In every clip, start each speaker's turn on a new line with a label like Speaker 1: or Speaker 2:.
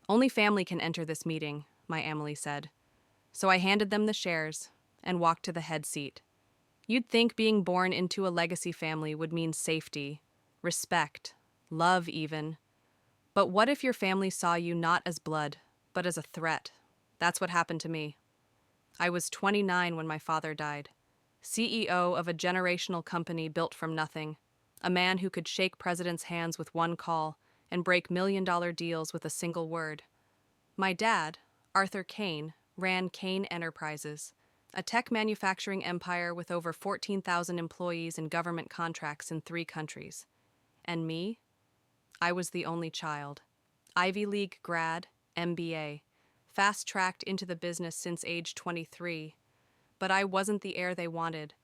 Speaker 1: Only family can enter this meeting, my Emily said. So I handed them the shares and walked to the head seat. You'd think being born into a legacy family would mean safety, respect, love even. But what if your family saw you not as blood, but as a threat? That's what happened to me. I was 29 when my father died, CEO of a generational company built from nothing, a man who could shake presidents' hands with one call and break million-dollar deals with a single word. My dad, Arthur Kane, ran Kane Enterprises, a tech manufacturing empire with over 14,000 employees and government contracts in 3 countries. And me? I was the only child. Ivy League grad, MBA, fast-tracked into the business since age 23. But I wasn't the heir they wanted,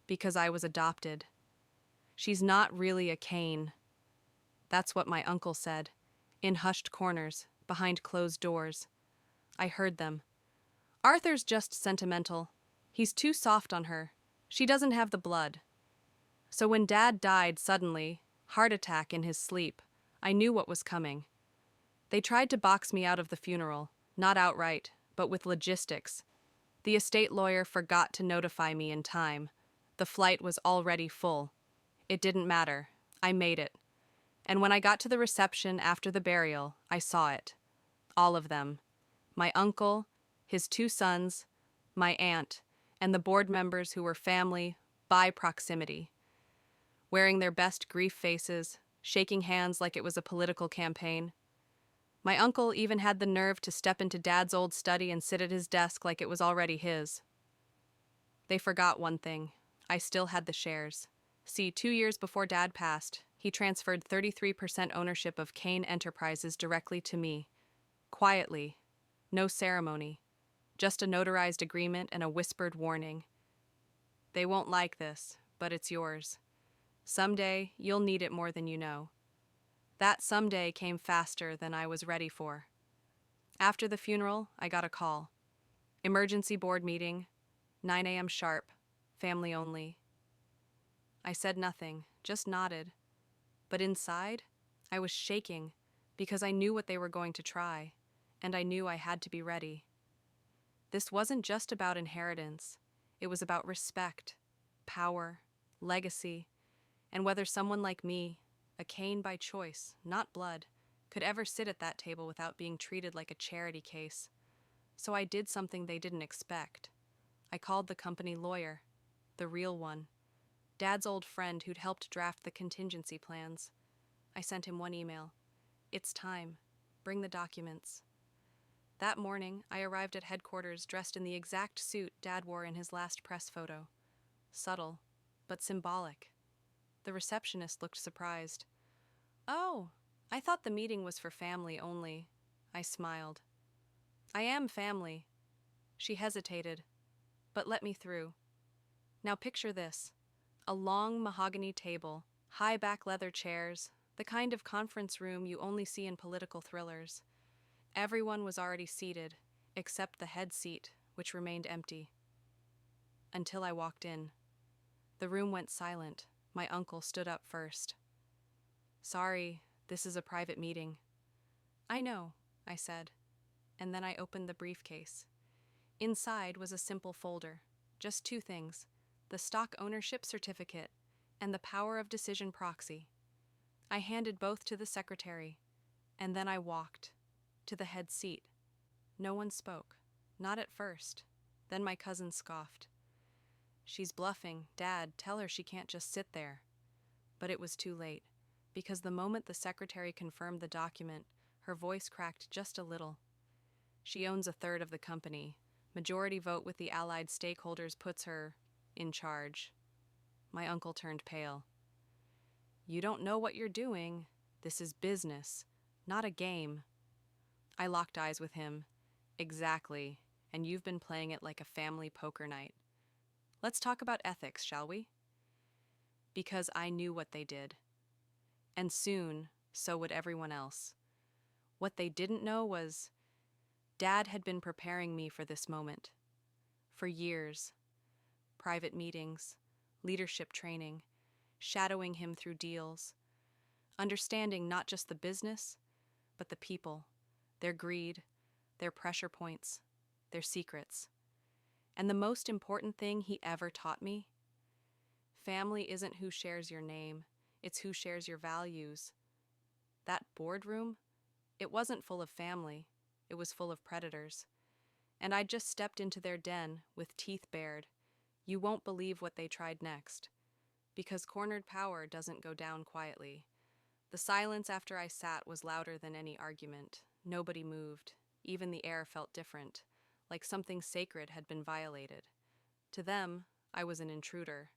Speaker 1: because I was adopted. She's not really a Kane. That's what my uncle said, in hushed corners, behind closed doors. I heard them. Arthur's just sentimental. He's too soft on her. She doesn't have the blood. So when Dad died suddenly, heart attack in his sleep, I knew what was coming. They tried to box me out of the funeral, not outright, but with logistics. The estate lawyer forgot to notify me in time. The flight was already full. It didn't matter. I made it. And when I got to the reception after the burial, I saw it. All of them. My uncle, his 2 sons, my aunt, and the board members who were family by proximity, wearing their best grief faces, shaking hands like it was a political campaign. My uncle even had the nerve to step into Dad's old study and sit at his desk like it was already his. They forgot one thing. I still had the shares. See, 2 years before Dad passed, he transferred 33% ownership of Kane Enterprises directly to me. Quietly. No ceremony. Just a notarized agreement and a whispered warning. They won't like this, but it's yours. Someday, you'll need it more than you know. That someday came faster than I was ready for. After the funeral, I got a call. Emergency board meeting, 9 a.m. sharp, family only. I said nothing, just nodded. But inside, I was shaking because I knew what they were going to try, and I knew I had to be ready. This wasn't just about inheritance. It was about respect, power, legacy, and whether someone like me, a Kane by choice, not blood, could ever sit at that table without being treated like a charity case. So I did something they didn't expect. I called the company lawyer, the real one, Dad's old friend who'd helped draft the contingency plans. I sent him one email. It's time. Bring the documents. That morning, I arrived at headquarters dressed in the exact suit Dad wore in his last press photo. Subtle, but symbolic. The receptionist looked surprised. Oh, I thought the meeting was for family only. I smiled. I am family. She hesitated, but let me through. Now picture this. A long mahogany table, high back leather chairs, the kind of conference room you only see in political thrillers. Everyone was already seated, except the head seat, which remained empty. Until I walked in. The room went silent. My uncle stood up first. Sorry, this is a private meeting. I know, I said, and then I opened the briefcase. Inside was a simple folder, just 2 things, the stock ownership certificate and the power of decision proxy. I handed both to the secretary, and then I walked to the head seat. No one spoke, not at first. Then my cousin scoffed. She's bluffing. Dad, tell her she can't just sit there. But it was too late, because the moment the secretary confirmed the document, her voice cracked just a little. She owns 1/3 of the company. Majority vote with the allied stakeholders puts her in charge. My uncle turned pale. You don't know what you're doing. This is business, not a game. I locked eyes with him. Exactly, and you've been playing it like a family poker night. Let's talk about ethics, shall we? Because I knew what they did. And soon, so would everyone else. What they didn't know was Dad had been preparing me for this moment. For years. Private meetings, leadership training, shadowing him through deals, understanding not just the business, but the people, their greed, their pressure points, their secrets. And the most important thing he ever taught me? Family isn't who shares your name, it's who shares your values. That boardroom, it wasn't full of family, it was full of predators. And I just stepped into their den with teeth bared. You won't believe what they tried next. Because cornered power doesn't go down quietly. The silence after I sat was louder than any argument. Nobody moved. Even the air felt different, like something sacred had been violated. To them, I was an intruder.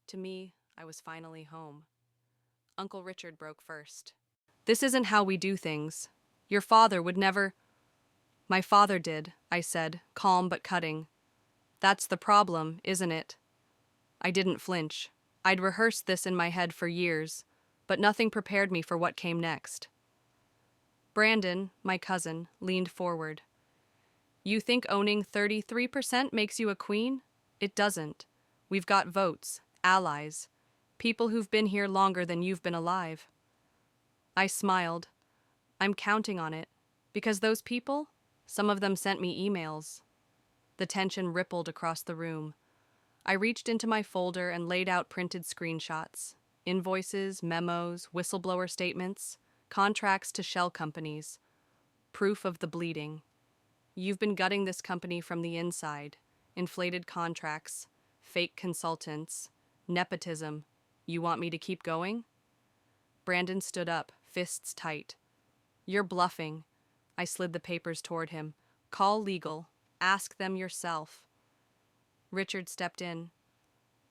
Speaker 1: To me, I was finally home. Uncle Richard broke first. This isn't how we do things. Your father would never. My father did, I said, calm but cutting. That's the problem, isn't it? I didn't flinch. I'd rehearsed this in my head for years, but nothing prepared me for what came next. Brandon, my cousin, leaned forward. You think owning 33% makes you a queen? It doesn't. We've got votes, allies, people who've been here longer than you've been alive. I smiled. I'm counting on it, because those people, some of them sent me emails. The tension rippled across the room. I reached into my folder and laid out printed screenshots, invoices, memos, whistleblower statements, contracts to shell companies, proof of the bleeding. You've been gutting this company from the inside, inflated contracts, fake consultants, nepotism. You want me to keep going? Brandon stood up, fists tight. You're bluffing. I slid the papers toward him. Call legal. Ask them yourself. Richard stepped in.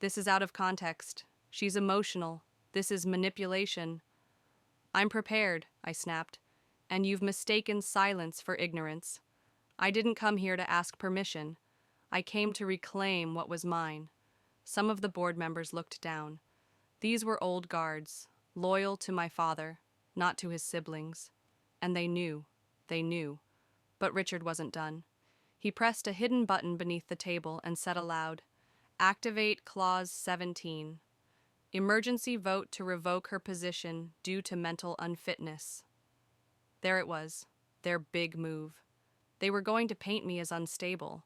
Speaker 1: This is out of context. She's emotional. This is manipulation. I'm prepared, I snapped. And you've mistaken silence for ignorance. I didn't come here to ask permission. I came to reclaim what was mine. Some of the board members looked down. These were old guards, loyal to my father, not to his siblings. And they knew. But Richard wasn't done. He pressed a hidden button beneath the table and said aloud, Activate Clause 17. Emergency vote to revoke her position due to mental unfitness. There it was, their big move. They were going to paint me as unstable.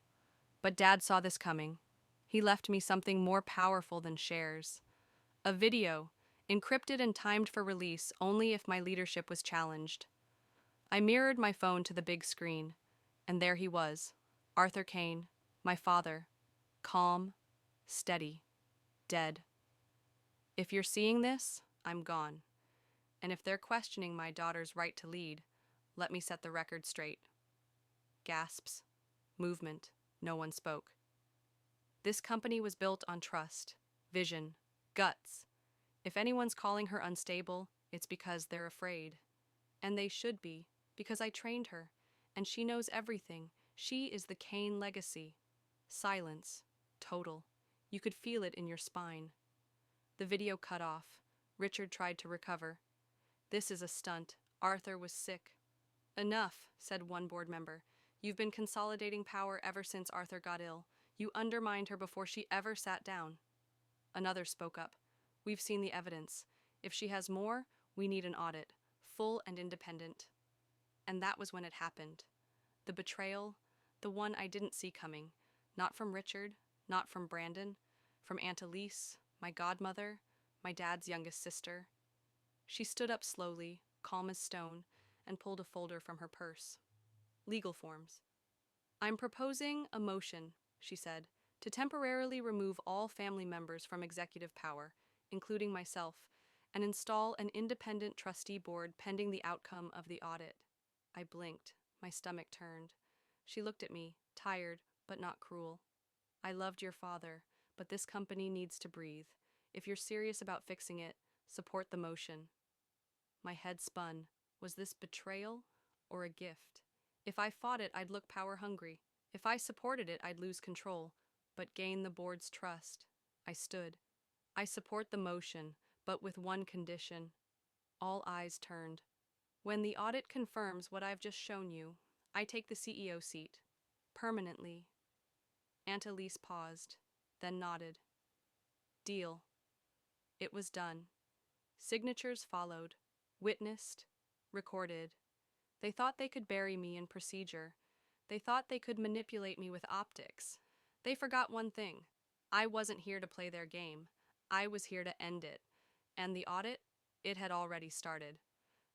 Speaker 1: But Dad saw this coming. He left me something more powerful than shares. A video, encrypted and timed for release only if my leadership was challenged. I mirrored my phone to the big screen, and there he was, Arthur Kane, my father, calm, steady, dead. If you're seeing this, I'm gone. And if they're questioning my daughter's right to lead, let me set the record straight. Gasps, movement, no one spoke. This company was built on trust, vision, guts. If anyone's calling her unstable, it's because they're afraid. And they should be, because I trained her, and she knows everything. She is the Kane legacy. Silence, total. You could feel it in your spine. The video cut off. Richard tried to recover. This is a stunt. Arthur was sick. Enough, said one board member. You've been consolidating power ever since Arthur got ill. You undermined her before she ever sat down. Another spoke up. We've seen the evidence. If she has more, we need an audit, full and independent. And that was when it happened. The betrayal, the one I didn't see coming. Not from Richard, not from Brandon, from Aunt Elise, my godmother, my dad's youngest sister. She stood up slowly, calm as stone, and pulled a folder from her purse. Legal forms. I'm proposing a motion, she said, to temporarily remove all family members from executive power, including myself, and install an independent trustee board pending the outcome of the audit. I blinked. My stomach turned. She looked at me, tired, but not cruel. I loved your father, but this company needs to breathe. If you're serious about fixing it, support the motion. My head spun. Was this betrayal or a gift? If I fought it, I'd look power-hungry. If I supported it, I'd lose control, but gain the board's trust. I stood. I support the motion, but with one condition. All eyes turned. When the audit confirms what I've just shown you, I take the CEO seat. Permanently. Aunt Elise paused, then nodded. Deal. It was done. Signatures followed, witnessed, recorded. They thought they could bury me in procedure. They thought they could manipulate me with optics. They forgot one thing. I wasn't here to play their game. I was here to end it. And the audit? It had already started.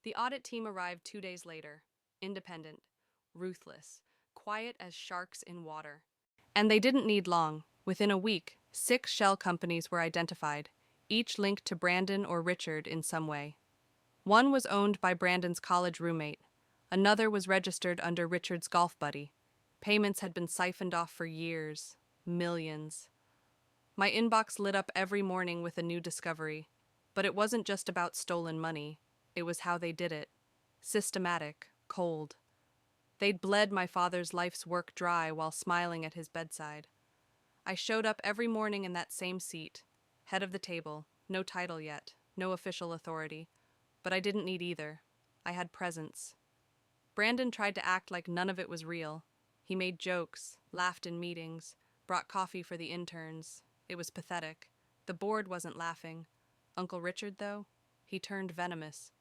Speaker 1: The audit team arrived 2 days later. Independent, ruthless, quiet as sharks in water. And they didn't need long. Within a week, 6 shell companies were identified, each linked to Brandon or Richard in some way. One was owned by Brandon's college roommate. Another was registered under Richard's golf buddy. Payments had been siphoned off for years. Millions. My inbox lit up every morning with a new discovery. But it wasn't just about stolen money. It was how they did it. Systematic, cold. They'd bled my father's life's work dry while smiling at his bedside. I showed up every morning in that same seat, head of the table, no title yet, no official authority. But I didn't need either. I had presence. Brandon tried to act like none of it was real. He made jokes, laughed in meetings, brought coffee for the interns. It was pathetic. The board wasn't laughing. Uncle Richard, though, he turned venomous.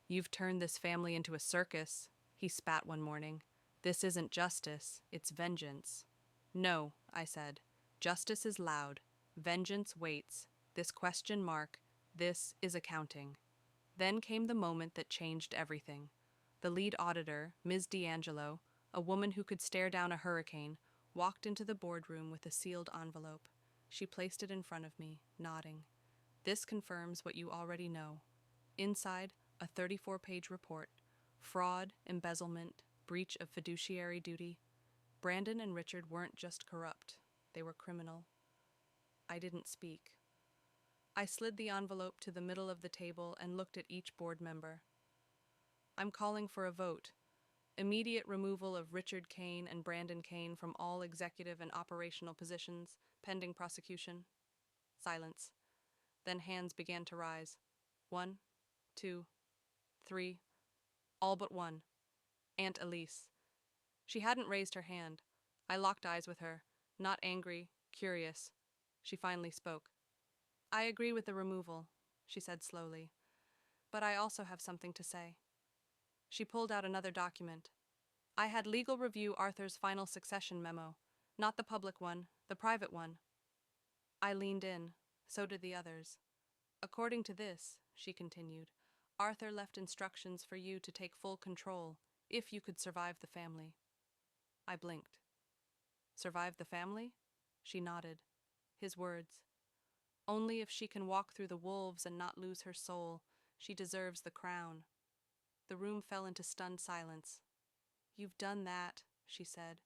Speaker 1: "You've turned this family into a circus," he spat one morning. "This isn't justice, it's vengeance." "No," I said. "Justice is loud. Vengeance waits. This question mark, this is accounting." Then came the moment that changed everything. The lead auditor, Ms. D'Angelo, a woman who could stare down a hurricane, walked into the boardroom with a sealed envelope. She placed it in front of me, nodding. "This confirms what you already know." Inside, a 34-page report. Fraud, embezzlement, breach of fiduciary duty. Brandon and Richard weren't just corrupt. They were criminal. I didn't speak. I slid the envelope to the middle of the table and looked at each board member. "I'm calling for a vote. Immediate removal of Richard Kane and Brandon Kane from all executive and operational positions, pending prosecution." Silence. Then hands began to rise. 1, 2, 3, all but one. Aunt Elise. She hadn't raised her hand. I locked eyes with her, not angry, curious. She finally spoke. "I agree with the removal," she said slowly. "But I also have something to say." She pulled out another document. "I had legal review Arthur's final succession memo. Not the public one, the private one." I leaned in. So did the others. "According to this," she continued, "Arthur left instructions for you to take full control, if you could survive the family." I blinked. "Survive the family?" She nodded. His words. "Only if she can walk through the wolves and not lose her soul. She deserves the crown." The room fell into stunned silence. "You've done that," she said.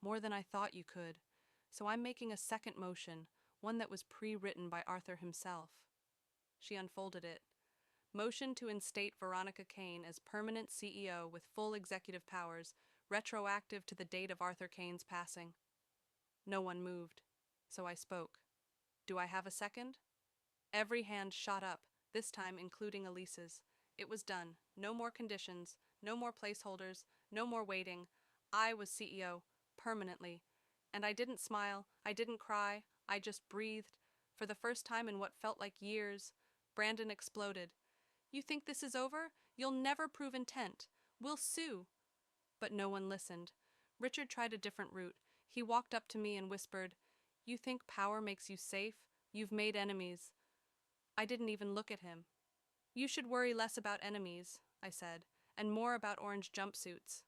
Speaker 1: "More than I thought you could. So I'm making a second motion, one that was pre-written by Arthur himself." She unfolded it. "Motion to instate Veronica Kane as permanent CEO with full executive powers, retroactive to the date of Arthur Kane's passing." No one moved, so I spoke. "Do I have a second?" Every hand shot up, this time including Elise's. It was done. No more conditions, no more placeholders, no more waiting. I was CEO, permanently. And I didn't smile, I didn't cry, I just breathed. For the first time in what felt like years, Brandon exploded. "You think this is over? You'll never prove intent. We'll sue." But no one listened. Richard tried a different route. He walked up to me and whispered, "You think power makes you safe? You've made enemies." I didn't even look at him. "You should worry less about enemies," I said, "and more about orange jumpsuits."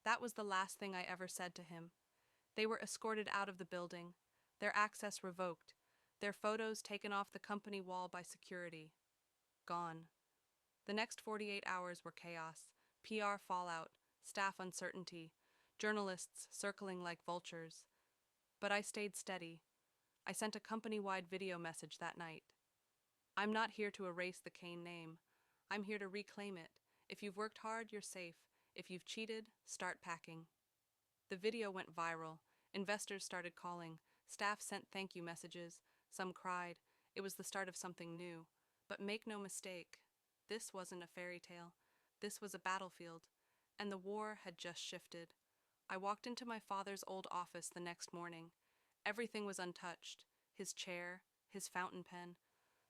Speaker 1: That was the last thing I ever said to him. They were escorted out of the building, their access revoked, their photos taken off the company wall by security. Gone. The next 48 hours were chaos, PR fallout, staff uncertainty, journalists circling like vultures. But I stayed steady. I sent a company-wide video message that night. "I'm not here to erase the Kane name. I'm here to reclaim it. If you've worked hard, you're safe. If you've cheated, start packing." The video went viral. Investors started calling. Staff sent thank you messages. Some cried. It was the start of something new. But make no mistake, this wasn't a fairy tale. This was a battlefield. And the war had just shifted. I walked into my father's old office the next morning. Everything was untouched. His chair, his fountain pen,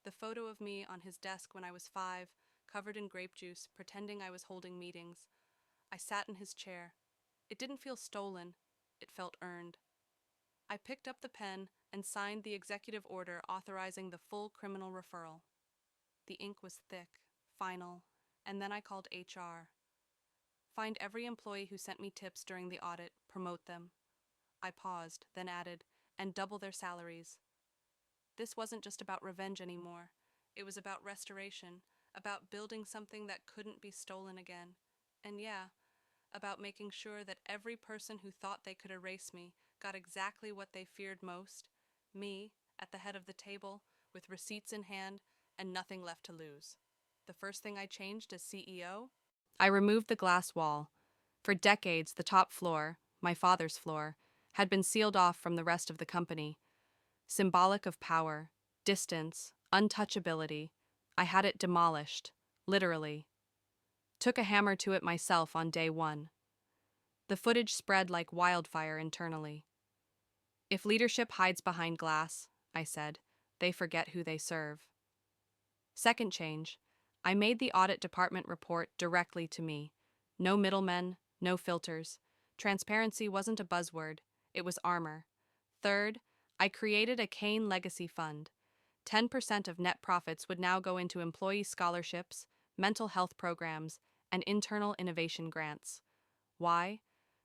Speaker 1: the photo of me on his desk when I was 5, covered in grape juice, pretending I was holding meetings. I sat in his chair. It didn't feel stolen, it felt earned. I picked up the pen and signed the executive order authorizing the full criminal referral. The ink was thick, final, and then I called HR. Find every employee who sent me tips during the audit, promote them. I paused, then added, and double their salaries. This wasn't just about revenge anymore. It was about restoration, about building something that couldn't be stolen again. And yeah, about making sure that every person who thought they could erase me got exactly what they feared most, me, at the head of the table, with receipts in hand and nothing left to lose. The first thing I changed as CEO? I removed the glass wall. For decades, the top floor, my father's floor, had been sealed off from the rest of the company. Symbolic of power, distance, untouchability, I had it demolished, literally. Took a hammer to it myself on day one. The footage spread like wildfire internally. If leadership hides behind glass, I said, they forget who they serve. Second change, I made the audit department report directly to me. No middlemen, no filters. Transparency wasn't a buzzword, it was armor. Third, I created a Kane Legacy Fund. 10% of net profits would now go into employee scholarships, mental health programs, and internal innovation grants. Why?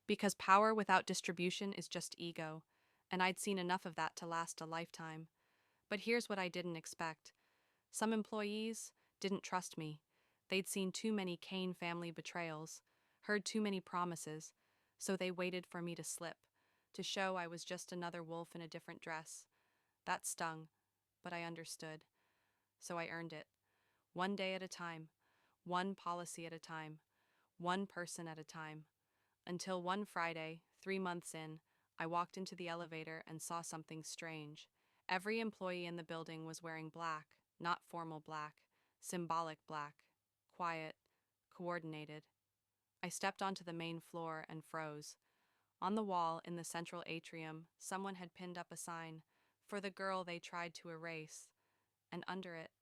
Speaker 1: Because power without distribution is just ego, and I'd seen enough of that to last a lifetime. But here's what I didn't expect. Some employees didn't trust me. They'd seen too many Kane family betrayals, heard too many promises, so they waited for me to slip, to show I was just another wolf in a different dress. That stung, but I understood. So I earned it. One day at a time, one policy at a time, one person at a time. Until one Friday, 3 months in, I walked into the elevator and saw something strange. Every employee in the building was wearing black, not formal black, symbolic black, quiet, coordinated. I stepped onto the main floor and froze. On the wall in the central atrium, someone had pinned up a sign, "For the girl they tried to erase," and under it,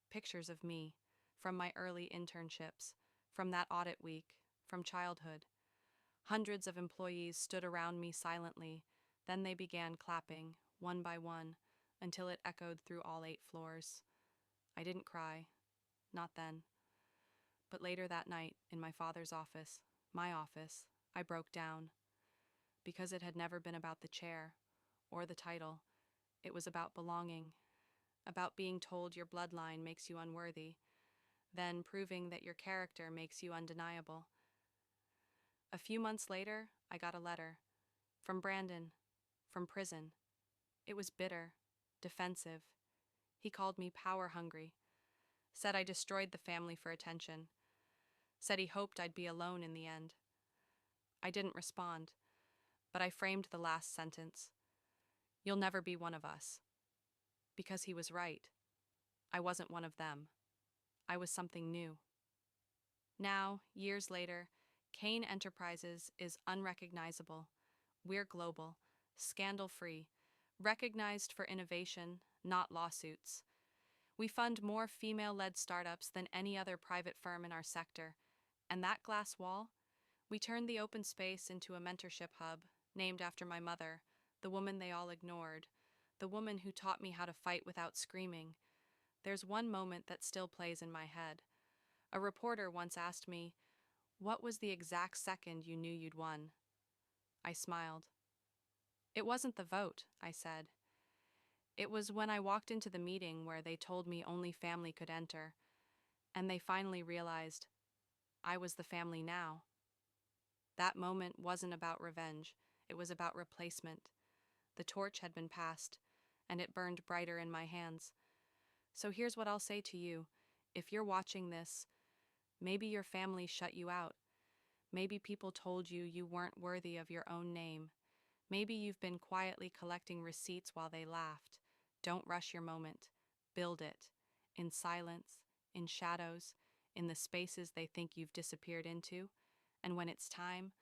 Speaker 1: pictures of me, from my early internships, from that audit week, from childhood. Hundreds of employees stood around me silently, then they began clapping, one by one, until it echoed through all 8 floors. I didn't cry, not then. But later that night, in my father's office, my office, I broke down. Because it had never been about the chair, or the title. It was about belonging, about being told your bloodline makes you unworthy, then proving that your character makes you undeniable. A few months later, I got a letter. From Brandon. From prison. It was bitter. Defensive. He called me power-hungry. Said I destroyed the family for attention. Said he hoped I'd be alone in the end. I didn't respond, but I framed the last sentence. You'll never be one of us. Because he was right. I wasn't one of them. I was something new. Now, years later, Kane Enterprises is unrecognizable. We're global, scandal-free, recognized for innovation, not lawsuits. We fund more female-led startups than any other private firm in our sector. And that glass wall? We turned the open space into a mentorship hub, named after my mother, the woman they all ignored, the woman who taught me how to fight without screaming. There's one moment that still plays in my head. A reporter once asked me, "What was the exact second you knew you'd won?" I smiled. "It wasn't the vote," I said. "It was when I walked into the meeting where they told me only family could enter, and they finally realized I was the family now." That moment wasn't about revenge, it was about replacement. The torch had been passed, and it burned brighter in my hands. So here's what I'll say to you. If you're watching this, maybe your family shut you out. Maybe people told you you weren't worthy of your own name. Maybe you've been quietly collecting receipts while they laughed. Don't rush your moment. Build it. In silence, in shadows, in the spaces they think you've disappeared into. And when it's time,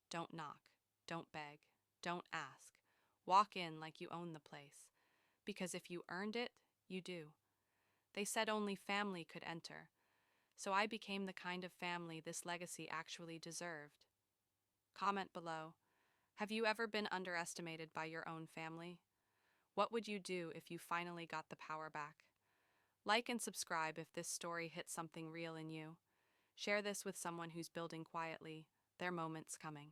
Speaker 1: don't knock, don't beg, don't ask. Walk in like you own the place. Because if you earned it, you do. They said only family could enter. So I became the kind of family this legacy actually deserved. Comment below. Have you ever been underestimated by your own family? What would you do if you finally got the power back? Like and subscribe if this story hit something real in you. Share this with someone who's building quietly. Their moment's coming.